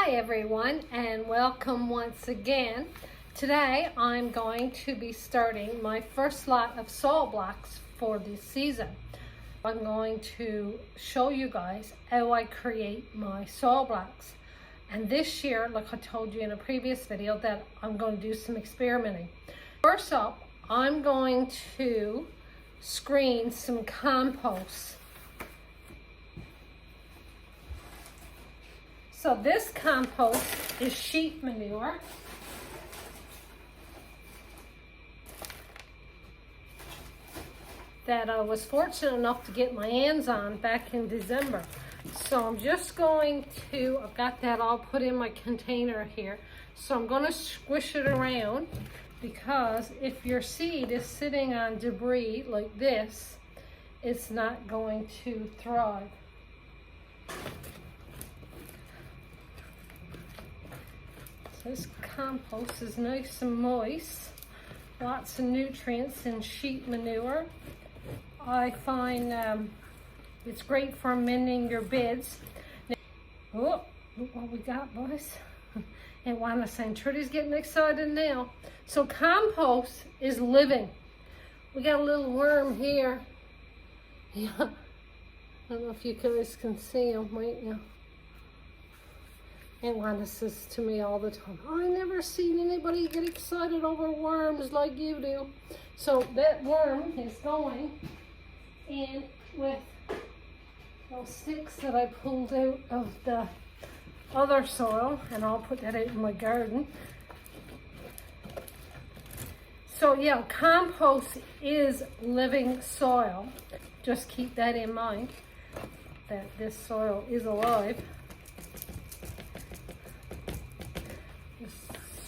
Hi everyone, and welcome once again. Today I'm going to be starting my first lot of soil blocks for this season. I'm going to show you guys how I create my soil blocks. And this year, like I told you in a previous video, that I'm going to do some experimenting. First up, I'm going to screen some compost. So this compost is sheep manure. That I was fortunate enough to get my hands on back in December. So I'm just going to, I've got that all put in my container here. So I'm going to squish it around, because if your seed is sitting on debris like this, it's not going to thrive. This compost is nice and moist, lots of nutrients in sheep manure. I find it's great for mending your beds. Now, oh, look what we got, boys. And Juana saying, Trudy's getting excited now. So compost is living. We got a little worm here. Yeah, I don't know if you guys can see him right now. And Wanda says to me all the time, I never seen anybody get excited over worms like you do. So that worm is going in with those sticks that I pulled out of the other soil, and I'll put that out in my garden. So yeah, compost is living soil. Just keep that in mind, that this soil is alive.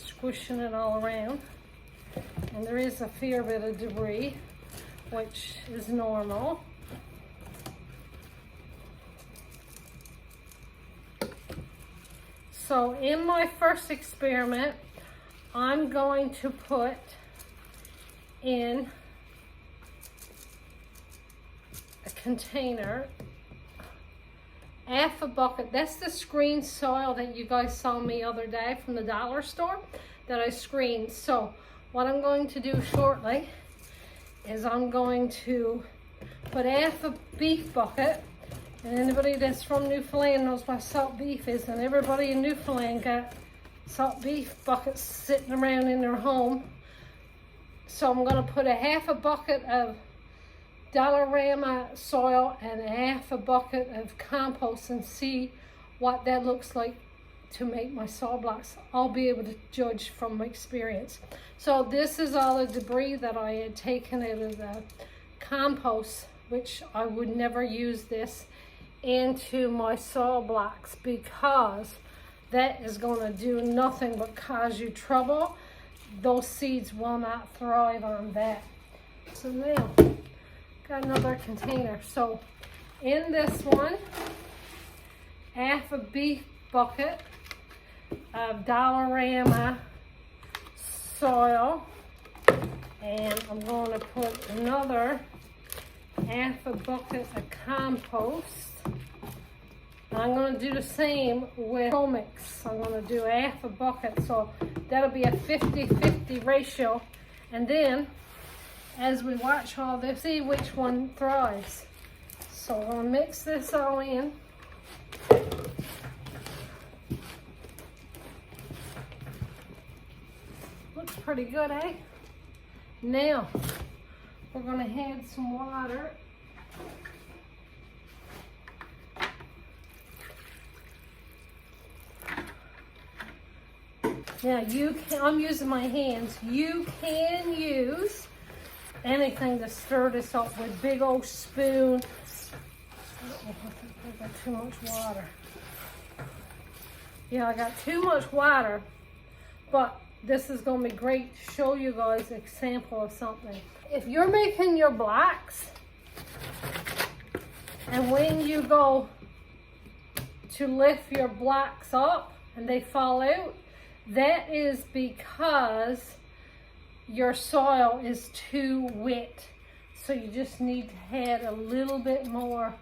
Squishing it all around, and there is a fair bit of debris, which is normal. So in my first experiment, I'm going to put in a container half a bucket. That's the screened soil that you guys saw me the other day from the dollar store that I screened. So what I'm going to do shortly is I'm going to put half a beef bucket, and anybody that's from Newfoundland knows what salt beef is, and everybody in Newfoundland got salt beef buckets sitting around in their home. So I'm going to put a half a bucket of Dollarama soil and a half a bucket of compost, and see what that looks like to make my soil blocks. I'll be able to judge from my experience. So this is all the debris that I had taken out of the compost, which I would never use this into my soil blocks, because that is going to do nothing but cause you trouble. Those seeds will not thrive on that. So now got another container. So in this one, half a beef bucket of Dollarama soil, and I'm going to put another half a bucket of compost. And I'm going to do the same with mix. I'm going to do half a bucket, so that'll be a 50-50 ratio. And then as we watch all this, see which one thrives. So I'm going to mix this all in. Looks pretty good, eh? Now, we're going to add some water. Now I'm using my hands. You can use anything to stir this up with. Big old spoon. I got too much water. Yeah, I got too much water, but this is going to be great to show you guys an example of something. If you're making your blocks, and when you go to lift your blocks up and they fall out, that is because your soil is too wet. So you just need to add a little bit more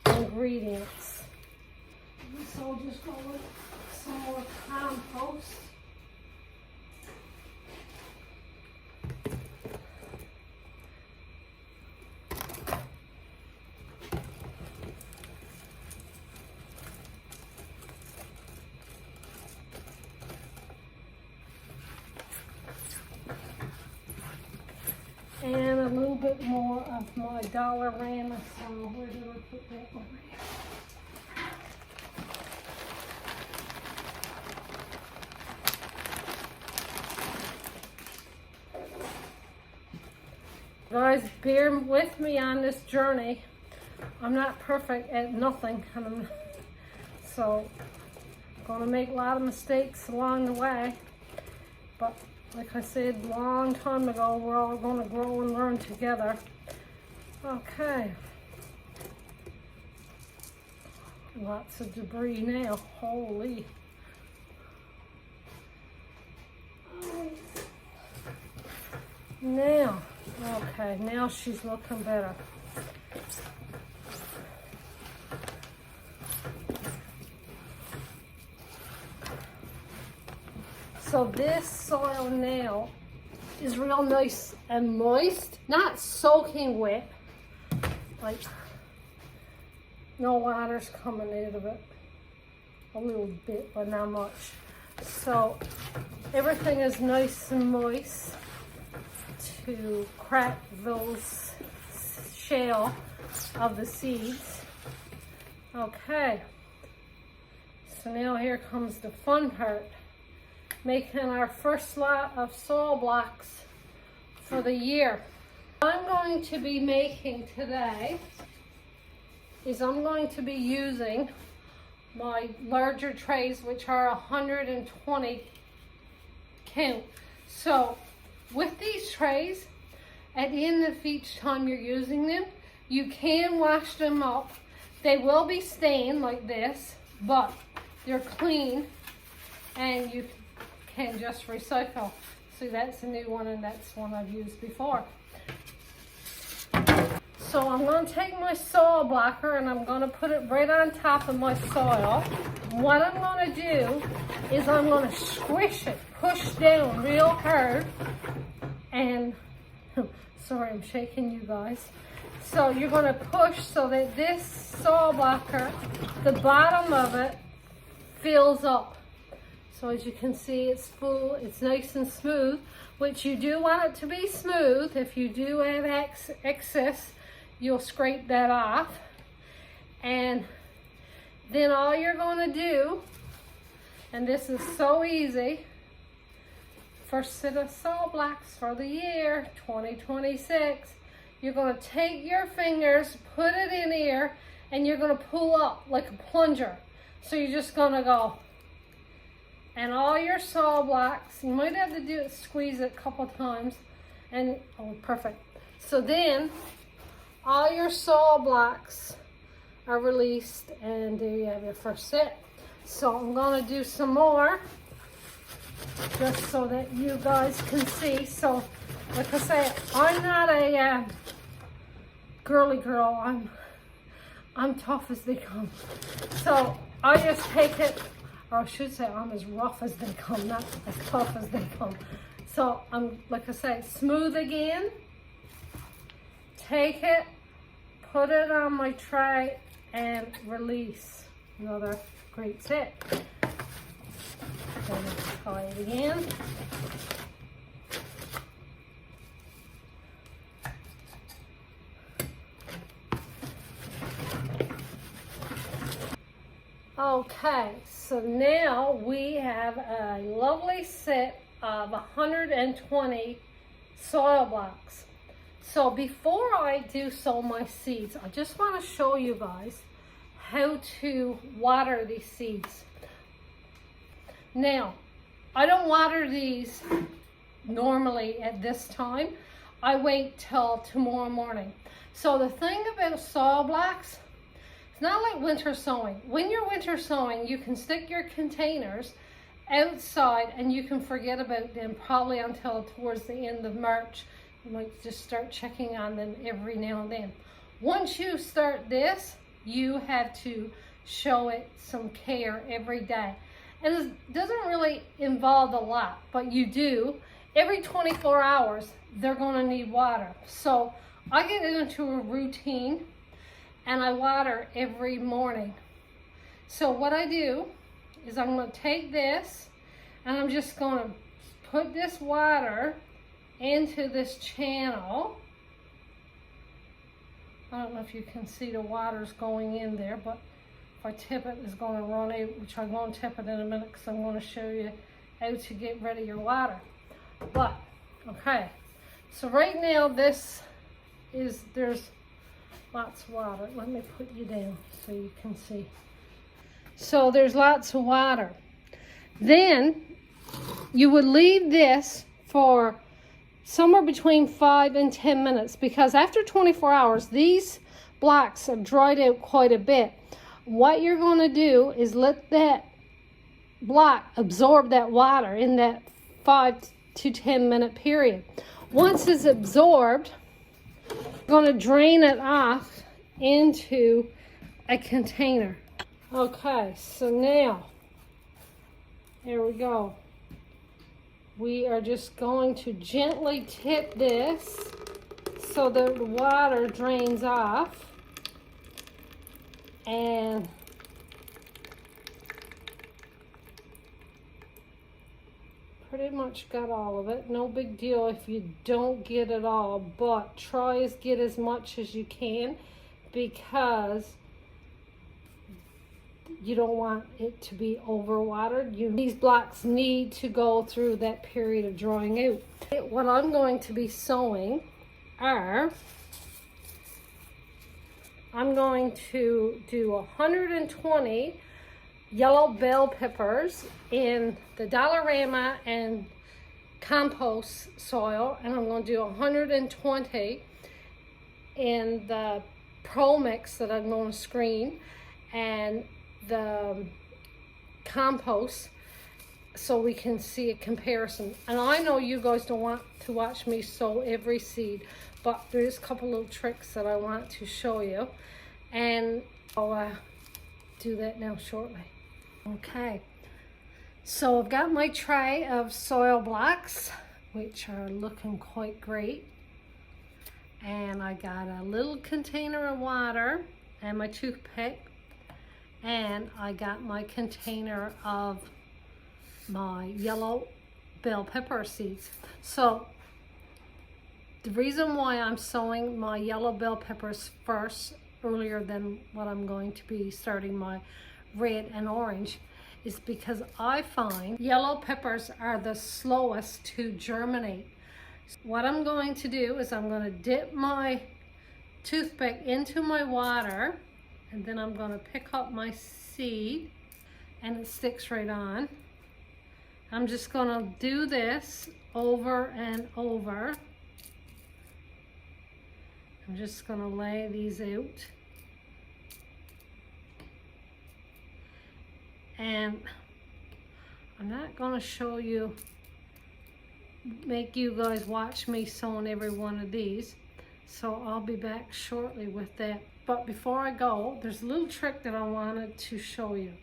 ingredients. So I'll just go with some more compost. And a little bit more of my Dollarama soil. Where did I put that over here? Guys, bear with me on this journey. I'm not perfect at nothing, so I'm gonna make a lot of mistakes along the way. But like I said a long time ago, we're all gonna grow and learn together. Okay. Lots of debris now. Holy. Now, okay, now she's looking better. So this soil now is real nice and moist, not soaking wet, like no water's coming out of it, a little bit, but not much. So everything is nice and moist to crack those shell of the seeds. Okay, so now here comes the fun part, making our first lot of soil blocks for the year. What I'm going to be making today is I'm going to be using my larger trays, which are 120 count. So with these trays, at the end of each time you're using them, you can wash them up. They will be stained like this, but they're clean and you can just recycle. See, that's a new one and that's one I've used before. So I'm going to take my soil blocker and I'm going to put it right on top of my soil. What I'm going to do is I'm going to squish it, push down real hard, and sorry, I'm shaking you guys. So you're going to push so that this soil blocker, the bottom of it, fills up. So as you can see, it's full, it's nice and smooth, which you do want it to be smooth. If you do have excess, you'll scrape that off. And then all you're going to do, and this is so easy, first set of soil blocks for the year 2026, you're going to take your fingers, put it in here, and you're going to pull up like a plunger. So you're just going to go. And all your soil blocks, you might have to do it, squeeze it a couple times, and oh, perfect. So then all your soil blocks are released, and there you have your first set. So I'm going to do some more, just so that you guys can see. So like I say, I'm not a girly girl. I'm tough as they come. So I just take it, or I should say I'm as rough as they come, not as tough as they come. So I'm, like I say, smooth again. Take it, put it on my tray, and release. Another great set. Then try it again. Okay, so now we have a lovely set of 120 soil blocks. So before I do sow my seeds, I just want to show you guys how to water these seeds. Now, I don't water these normally at this time. I wait till tomorrow morning. So the thing about soil blocks, it's not like winter sowing. When you're winter sowing, you can stick your containers outside and you can forget about them probably until towards the end of March. You might just start checking on them every now and then. Once you start this, you have to show it some care every day. And it doesn't really involve a lot, but you do. Every 24 hours, they're gonna need water. So I get into a routine and I water every morning. So what I do is I'm gonna take this and I'm just gonna put this water into this channel. I don't know if you can see the water's going in there, but if I tip it, it's going to run out, which I'm going to tip it in a minute because I'm going to show you how to get rid of your water. But, okay, so right now there's lots of water. Let me put you down so you can see. So there's lots of water. Then you would leave this for somewhere between 5 and 10 minutes, because after 24 hours, these blocks have dried out quite a bit. What you're going to do is let that block absorb that water in that 5 to 10 minute period. Once it's absorbed, you're going to drain it off into a container. Okay, so now, here we go. We are just going to gently tip this so that the water drains off, and pretty much got all of it. No big deal if you don't get it all, but try to get as much as you can, because you don't want it to be overwatered. These blocks need to go through that period of drying out. What I'm going to be sowing are, I'm going to do 120 yellow bell peppers in the Dollarama and compost soil, and I'm going to do 120 in the Pro Mix that I'm going to screen, and the compost, so we can see a comparison. And I know you guys don't want to watch me sow every seed, but there's a couple little tricks that I want to show you, and I'll do that now shortly. Okay, so I've got my tray of soil blocks, which are looking quite great, and I got a little container of water and my toothpick, and I got my container of my yellow bell pepper seeds. So the reason why I'm sowing my yellow bell peppers first, earlier than what I'm going to be starting my red and orange, is because I find yellow peppers are the slowest to germinate. What I'm going to do is I'm going to dip my toothpick into my water, and then I'm going to pick up my seed, and it sticks right on. I'm just going to do this over and over. I'm just going to lay these out. And I'm not going to show you, make you guys watch me sewing every one of these. So I'll be back shortly with that. But before I go, there's a little trick that I wanted to show you.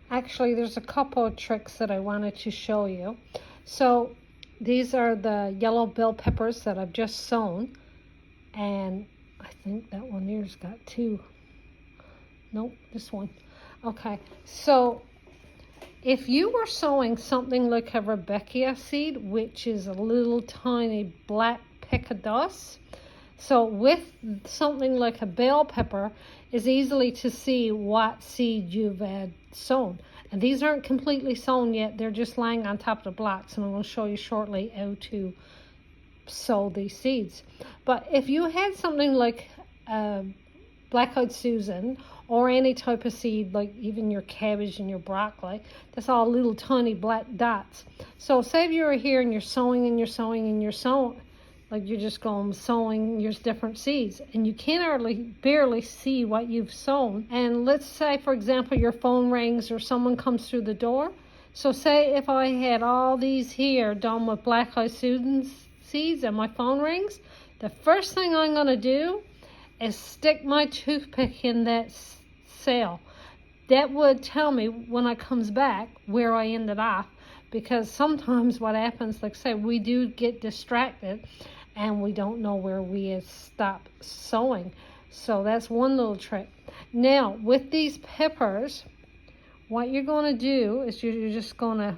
Actually, there's a couple of tricks that I wanted to show you. So these are the yellow bell peppers that I've just sown. And I think that one here's got two. Nope, this one. Okay, so if you were sowing something like a Rebecca seed, which is a little tiny black peck of dust, so with something like a bell pepper, it's easily to see what seed you've had sown. And these aren't completely sown yet, they're just lying on top of the blocks, and I'm going to show you shortly how to sow these seeds. But if you had something like black-eyed Susan, or any type of seed, like even your cabbage and your broccoli, that's all little tiny black dots. So say if you were here and you're sowing and you're sowing and you're sowing, like you're just going sowing your different seeds, and you can barely see what you've sown. And let's say, for example, your phone rings or someone comes through the door. So say if I had all these here done with black-eyed Susan seeds and my phone rings, the first thing I'm going to do is stick my toothpick in that cell. that would tell me when I comes back where I ended off, because sometimes what happens, like I say, we do get distracted and we don't know where we had stopped sewing. So that's one little trick. Now with these peppers, what you're going to do is you're just going to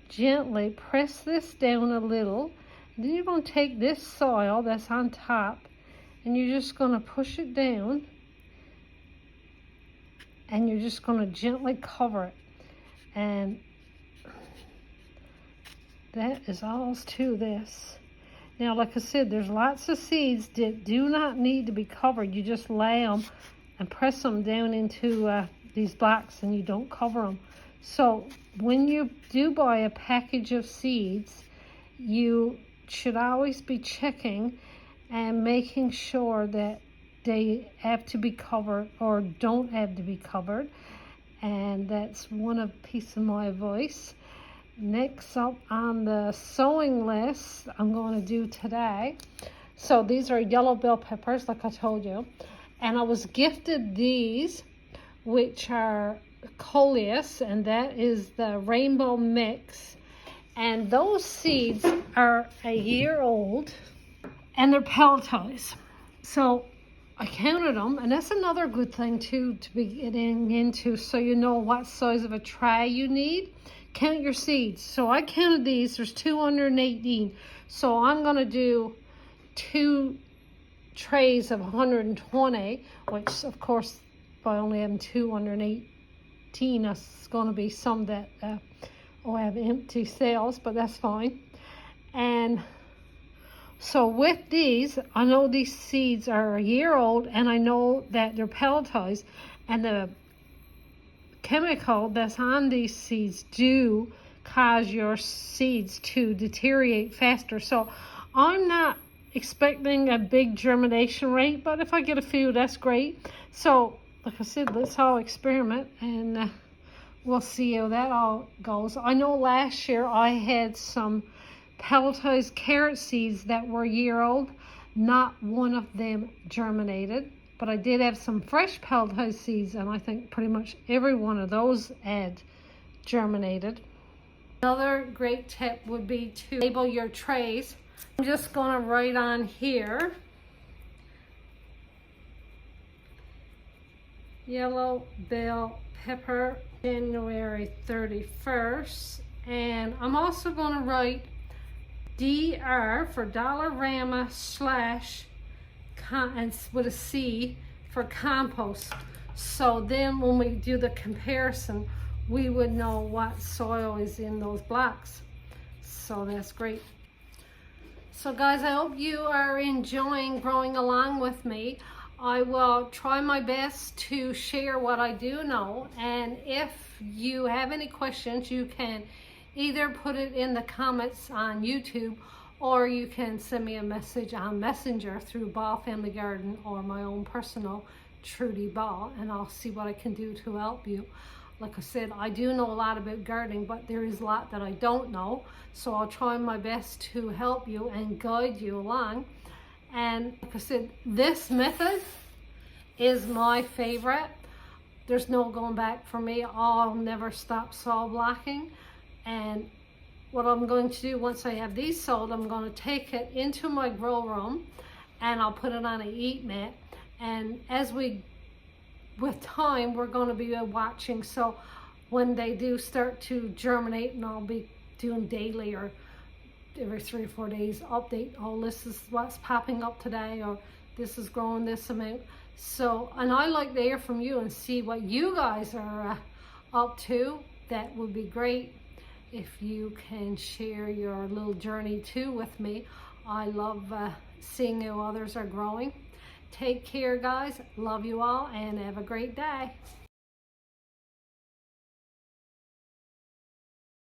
gently press this down a little. Then you're going to take this soil that's on top and you're just going to push it down, and you're just going to gently cover it. And that is all to this. Now, like I said, there's lots of seeds that do not need to be covered. You just lay them and press them down into these blocks, and you don't cover them. So when you do buy a package of seeds, you should always be checking and making sure that they have to be covered or don't have to be covered. And that's one piece of my advice. Next up on the sewing list I'm going to do today. So these are yellow bell peppers, like I told you. And I was gifted these, which are coleus, and that is the rainbow mix. And those seeds are a year old, and they're pelletized. So I counted them, and that's another good thing too to be getting into, so you know what size of a tray you need. Count your seeds. So I counted these. There's 218. So I'm going to do 2 trays of 120, which of course by only having 218, that's going to be some that will have empty cells, but that's fine. And so with these, I know these seeds are a year old, and I know that they're pelletized, and the chemical that's on these seeds do cause your seeds to deteriorate faster. So I'm not expecting a big germination rate, but if I get a few, that's great. So like I said, let's all experiment, and we'll see how that all goes. I know last year I had some pelletized carrot seeds that were a year old. Not one of them germinated, but I did have some fresh pelletized seeds, and I think pretty much every one of those had germinated. Another great tip would be to label your trays. I'm just going to write on here, yellow bell pepper, January 31st. And I'm also going to write DR for Dollarama / and with a C for compost. So then when we do the comparison, we would know what soil is in those blocks. So that's great. So guys, I hope you are enjoying growing along with me. I will try my best to share what I do know, and if you have any questions, you can either put it in the comments on YouTube, or you can send me a message on Messenger through Ball Family Garden or my own personal Trudy Ball, and I'll see what I can do to help you. Like I said, I do know a lot about gardening, but there is a lot that I don't know, so I'll try my best to help you and guide you along. And like I said, this method is my favorite. There's no going back for me. I'll never stop soil blocking. And what I'm going to do once I have these sold, I'm going to take it into my grow room and I'll put it on a heat mat. And as with time, we're going to be watching. So when they do start to germinate, and I'll be doing daily or every 3 or 4 days update, oh, this is what's popping up today, or this is growing this amount. So, and I like to hear from you and see what you guys are up to. That would be great if you can share your little journey too with me. I love seeing how others are growing. Take care, guys. Love you all, and have a great day.